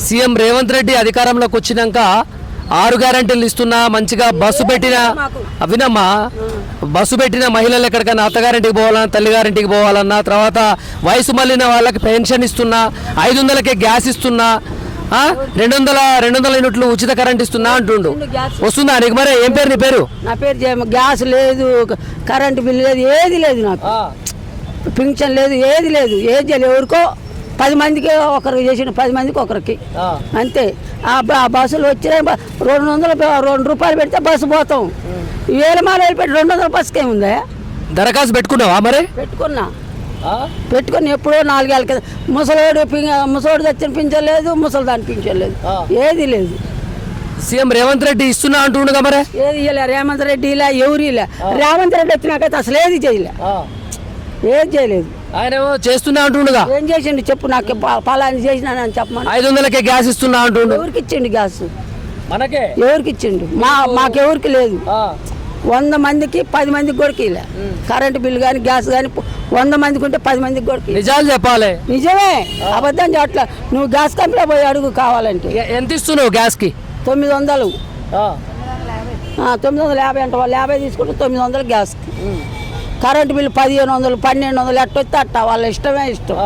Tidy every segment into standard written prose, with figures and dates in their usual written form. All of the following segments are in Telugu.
సీఎం రేవంత్ రెడ్డి అధికారంలోకి వచ్చినాక 6 గ్యారెంటీలు ఇస్తున్నా, మంచిగా బస్సు పెట్టిన అవినమ్మా బస్సు పెట్టిన మహిళలు ఎక్కడికైనా అత్తగారింటికి పోవాలన్నా, తల్లిగారింటికి పోవాలన్నా, తర్వాత వయసు మళ్ళిన వాళ్ళకి పెన్షన్ ఇస్తున్నా, 500కే గ్యాస్ ఇస్తున్నా, 200 యూనిట్లు ఉచిత కరెంట్ ఇస్తున్నా అంటుండు. వస్తుందా నీకు? మరి ఏం పేరు నీ పేరు? నా పేరు గ్యాస్ లేదు, కరెంటు బిల్లు లేదు, ఏది లేదు, నాకు పింఛన్ లేదు, ఏది లేదు, ఏది చేయలేదు. ఎవరికో 10 మందికి ఒకరికి చేసిన 10 మందికి ఒకరికి అంతే. ఆ బస్సులు వచ్చినాయి, 200 రూపాయలు పెడితే బస్సు పోతాం. వేల మాల పెట్టి 200 బస్సుకి ఏముందా? దరఖాస్తు పెట్టుకున్నావా? మరి పెట్టుకుని ఎప్పుడో 4 ఏళ్ళ కింద ముసలోడు తెచ్చిన పింఛన్ లేదు, ముసలిదాని పింఛన్ లేదు, ఏది లేదు. సీఎం రేవంత్ రెడ్డి ఇస్తున్నా అంటుండగా మరి ఏది ఇవ్వలే. రేవంత్ రెడ్డి ఇలా ఎవరు ఇలా. రేవంత్ రెడ్డి వచ్చినాకైతే అసలు ఏది చేయలే, ఏది చేయలేదు. ఆయన చేస్తున్నా అంటుండగా. ఏం చేసిండు చెప్పు, నాకు పలాని చేసినానని చెప్పమని. 500కే గ్యాస్ ఇస్తున్నా అంటుండు. ఎవరికి ఇచ్చిండు గ్యాస్? మనకే. ఎవరికి ఇచ్చిండు? మాకెవరికి లేదు. 100 మందికి 10 మందికి కూడా ఇలా కరెంటు బిల్లు కానీ గ్యాస్ కానీ 100 మందికి ఉంటే 10 మందికి కూడా. నిజాలు చెప్పాలి. నిజమే, అబద్ధం చెప్పట్లా. నువ్వు గ్యాస్ కంపెనీ పోయి అడుగు కావాలంటే. ఎంత ఇస్తున్నావు గ్యాస్కి? 900. 950 అంట. వాళ్ళు 50 తీసుకుంటే 900 గ్యాస్కి. కరెంటు బిల్లు 1500, 1200 ఎట్టొస్తే అట్ట, వాళ్ళ ఇష్టమే ఇష్టం.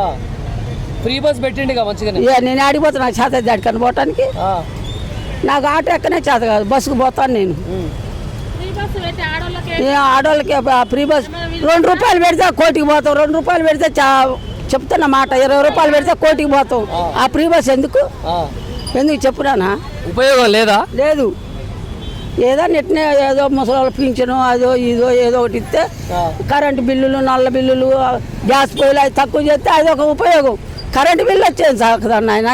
ఫ్రీ బస్ పెట్టిండి మంచిగా. నేను ఆడిపోతాను, నాకు చేత దాడికని పోవటానికి. నాకు ఆటో ఎక్కనే చేత కాదు, బస్సుకు పోతాను నేను. ఆడోళ్ళకి ఫ్రీ బస్ 2 రూపాయలు పెడితే కోటికి పోతాం, 2 రూపాయలు పెడితే చెప్తున్న మాట, 20 రూపాయలు పెడితే కోటికి పోతాం. ఆ ఫ్రీ బస్ ఎందుకు చెప్పురానా? ఉపయోగం లేదా? లేదు. ఏదో నెట్నే ఏదో ముసలి పింఛను అదో ఇదో ఏదో ఒకటి ఇస్తే, కరెంటు బిల్లులు, నల్ల బిల్లులు, గ్యాస్ పొయ్యిలు అవి తక్కువ చేస్తే అదొక ఉపయోగం. కరెంటు బిల్లు వచ్చేది సాకదన్న ఆయన.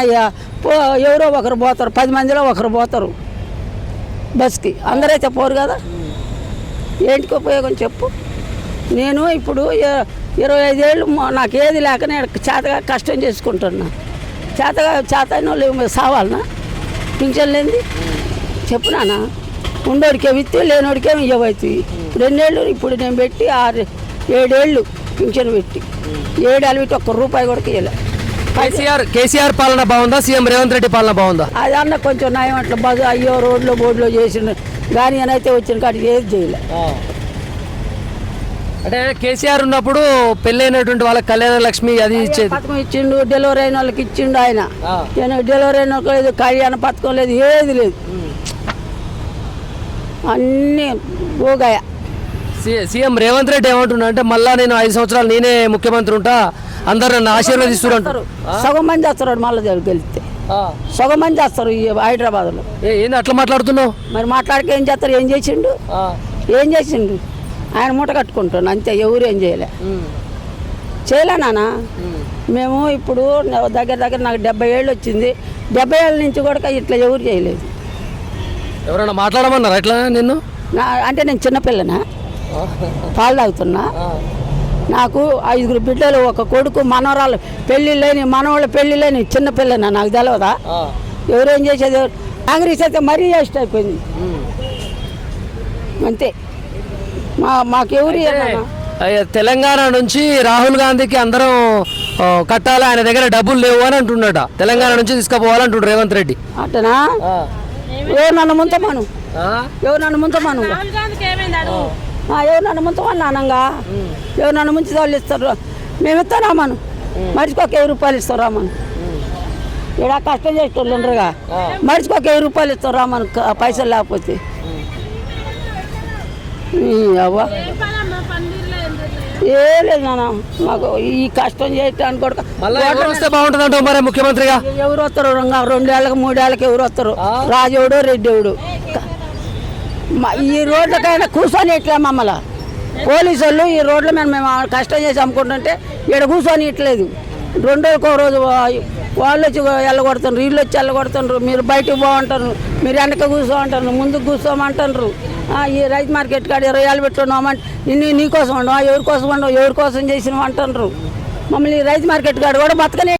ఎవరో ఒకరు పోతారు, 10 మందిలో ఒకరు పోతారు బస్కి, అందరైతే పోరు కదా. ఏంటికి ఉపయోగం చెప్పు? నేను ఇప్పుడు 25 ఏళ్ళు నాకు ఏది లేక నేను చేతగా కష్టం చేసుకుంటున్నా. చేతైన వాళ్ళు సావాలనా? పింఛన్ లేనిది చెప్పు నాన్న. ఉండోడికే విత్తి, లేనోడికేమి ఇవ్వవుతుంది. 2 ఏళ్ళు ఇప్పుడు నేను పెట్టి 7 ఏళ్ళు పింఛన్ పెట్టి 7 ఏళ్ళు పెట్టి 1 రూపాయి కూడా ఇవ్వలే. కేసీఆర్ పాలన బాగుందా, సీఎం రేవంత్ రెడ్డి పాలన బాగుందా? అది అన్న కొంచెం నయం. అట్లా బస్సు అయ్యో రోడ్లో బోర్డులో చేసిన కానీ నేనైతే వచ్చిన కాడికి ఏది చేయలే. అంటే కేసీఆర్ ఉన్నప్పుడు పెళ్ళైనటువంటి వాళ్ళకి కళ్యాణ లక్ష్మి అది ఇచ్చేది, పథకం ఇచ్చిండు. డెలివరీ అయిన వాళ్ళకి ఇచ్చిండు ఆయన. డెలివరీ అయిన వాళ్ళకి లేదు, కళ్యాణ పథకం లేదు, ఏది లేదు, అన్నీ పోగాయ. సీఎం రేవంత్ రెడ్డి ఏమంటున్నా అంటే మళ్ళా నేను 5 సంవత్సరాలు నేనే ముఖ్యమంత్రి ఉంటా, అందరు నన్ను ఆశీర్వదిస్తున్నారు. సగం మంది వస్తారు మళ్ళీ గెలిస్తే, సగం మంది వస్తారు ఈ హైదరాబాద్లో. ఏంది అట్లా మాట్లాడుతున్నావు? మరి మాట్లాడితే ఏం చేస్తారు? ఏం చేసిండు? ఆయన మూట కట్టుకుంటాను అంతే, ఎవరు ఏం చేయలే నాన్న. మేము ఇప్పుడు దగ్గర నాకు 70 ఏళ్ళు వచ్చింది. 70 ఏళ్ళ నుంచి కూడా ఇట్లా ఎవరు చేయలేదు. ఎవరైనా మాట్లాడమన్నారా ఎట్లా నిన్ను? అంటే నేను చిన్నపిల్లనా, పాలు తాగుతున్నా. నాకు 5 బిడ్డలు, 1 కొడుకు, మనవరాలు పెళ్ళిళ్ళని, మనవాళ్ళ పెళ్ళిళ్ళని. చిన్నపిల్లనా, నాకు తెలియదా? ఎవరేం చేసేది? కాంగ్రెస్ అయితే మరీ వేస్ట్ అయిపోయింది అంతే. మాకెవరు తెలంగాణ నుంచి రాహుల్ గాంధీకి అందరం కట్టాలి, ఆయన దగ్గర డబ్బులు లేవు అని అంటున్నాడు. తెలంగాణ నుంచి తీసుకుపోవాలంటుండ్రు రేవంత్ రెడ్డి. అట్టనా? ఎవరు నన్ను ముంచమాను, ఎవరు నన్ను ముంచమాను, ఎవరు నన్ను ముంచమని నానంగా, ఎవరు నన్ను ముంచి వాళ్ళు ఇస్తారు. మేము ఇస్తాం రామను, మనిషికి 1 రూపాయలు ఇస్తాం రామను. ఇక్కడ కష్టం చేసేటోళ్ళు ఉండరుగా, మనిషికి 1 రూపాయలు ఇస్తాం రామను, పైసలు లేకపోతే. అవ్వ ఏ లేదు నాన్న, మాకు ఈ కష్టం చేయటానికి కూడా బాగుంటుంది అంటావు మరి ముఖ్యమంత్రిగా. ఎవరు వస్తారు? 2 ఏళ్ళకి 3 ఏళ్ళకి ఎవరు వస్తారు? రాజవుడు, రెడ్డివుడు. ఈ రోడ్లకైనా కూర్చొని ఇట్లా మమ్మల్ని పోలీసు వాళ్ళు ఈ రోడ్ల మీద మేము కష్టం చేసి అమ్ముకుంటుంటే ఇక్కడ కూర్చొని ఇట్లేదు. 2 రోజులకు 1 రోజు వాళ్ళు వచ్చి వెళ్ళగొడుతున్నారు, వీళ్ళు వచ్చి వెళ్ళగొడుతున్నారు. మీరు బయటకు పోమంటారు, మీరు వెనక కూర్చోమంటారు, ముందుకు కూర్చోమంటారు. ఈ రైతు మార్కెట్ కాడ 20 ఏళ్ళు పెట్టుకున్నామంటే నీకోసం ఉండవు, ఎవరి కోసం ఉండవు, ఎవరి కోసం చేసినావు అంటారు. మమ్మల్ని రైతు మార్కెట్ కాడ కూడా బతకనే